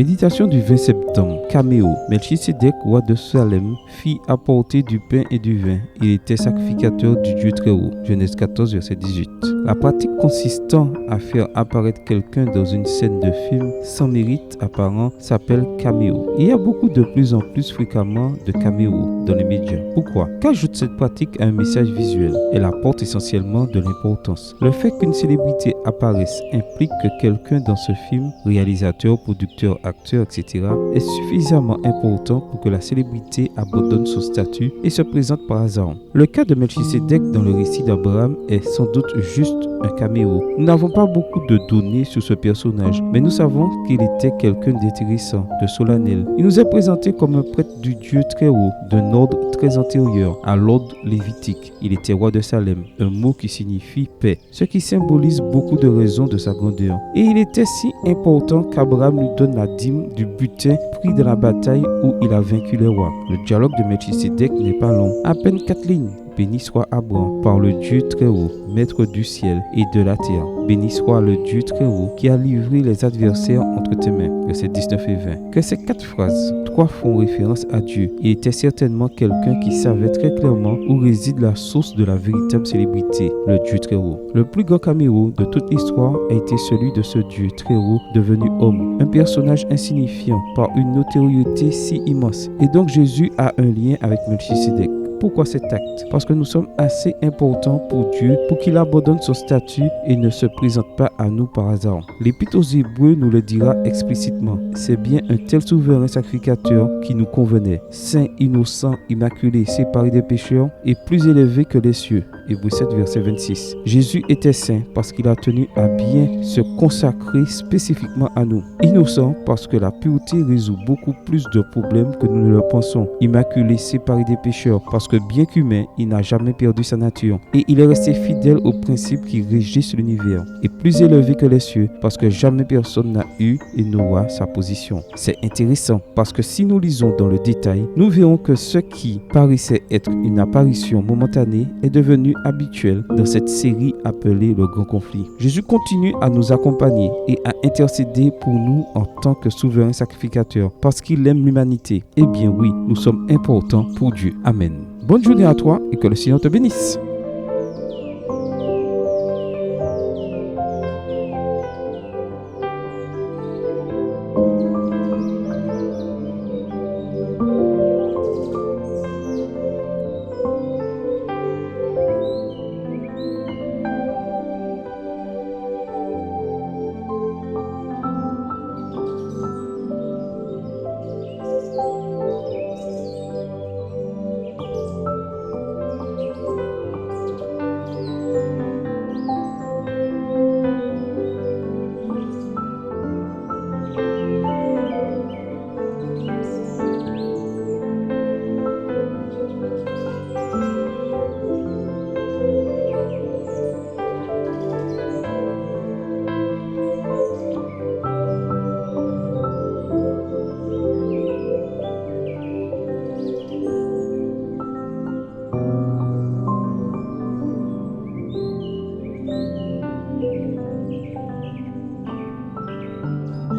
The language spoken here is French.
Méditation du 20 septembre. Caméo. Melchisedec, roi de Salem, fit apporter du pain et du vin. Il était sacrificateur du Dieu très haut. Genèse 14, verset 18. La pratique consistant à faire apparaître quelqu'un dans une scène de film sans mérite apparent s'appelle caméo. Il y a beaucoup de plus en plus fréquemment de caméos dans les médias. Pourquoi? Qu'ajoute cette pratique à un message visuel? Elle apporte essentiellement de l'importance. Le fait qu'une célébrité apparaisse implique que quelqu'un dans ce film, réalisateur, producteur, acteur, etc., est suffisamment important pour que la célébrité abandonne son statut et se présente par hasard. Le cas de Melchisedec dans le récit d'Abraham est sans doute juste un caméo. Nous n'avons pas beaucoup de données sur ce personnage, mais nous savons qu'il était quelqu'un d'intéressant, de solennel. Il nous est présenté comme un prêtre du Dieu très haut, d'un ordre très antérieur à l'ordre lévitique. Il était roi de Salem, un mot qui signifie paix, ce qui symbolise beaucoup de raisons de sa grandeur. Et il était si important qu'Abraham lui donne la dîme du butin pris dans la bataille où il a vaincu les rois. Le dialogue de Melchisedec n'est pas long, à peine 4 lignes. Béni soit Abraham par le Dieu très haut, maître du ciel et de la terre. Béni soit le Dieu très haut qui a livré les adversaires entre tes mains. Versets 19 et 20. Que ces 4 phrases, 3 font référence à Dieu. Il était certainement quelqu'un qui savait très clairement où réside la source de la véritable célébrité, le Dieu très haut. Le plus grand caméo de toute l'histoire a été celui de ce Dieu très haut devenu homme. Un personnage insignifiant par une notoriété si immense. Et donc Jésus a un lien avec Melchisedec. Pourquoi cet acte? Parce que nous sommes assez importants pour Dieu pour qu'il abandonne son statut et ne se présente pas à nous par hasard. L'Épître aux Hébreux nous le dira explicitement. C'est bien un tel souverain sacrificateur qui nous convenait. Saint, innocent, immaculé, séparé des pécheurs et plus élevé que les cieux. Hébreux 7, verset 26. Jésus était saint parce qu'il a tenu à bien se consacrer spécifiquement à nous. Innocent parce que la pureté résout beaucoup plus de problèmes que nous ne le pensons. Immaculé, séparé des pécheurs parce que bien qu'humain, il n'a jamais perdu sa nature. Et il est resté fidèle aux principes qui régissent l'univers. Et plus élevé que les cieux parce que jamais personne n'a eu et n'aura sa position. C'est intéressant parce que si nous lisons dans le détail, nous verrons que ce qui paraissait être une apparition momentanée est devenu habituel dans cette série appelée le Grand Conflit. Jésus continue à nous accompagner et à intercéder pour nous en tant que souverain sacrificateur parce qu'il aime l'humanité. Eh bien oui, nous sommes importants pour Dieu. Amen. Bonne journée à toi et que le Seigneur te bénisse.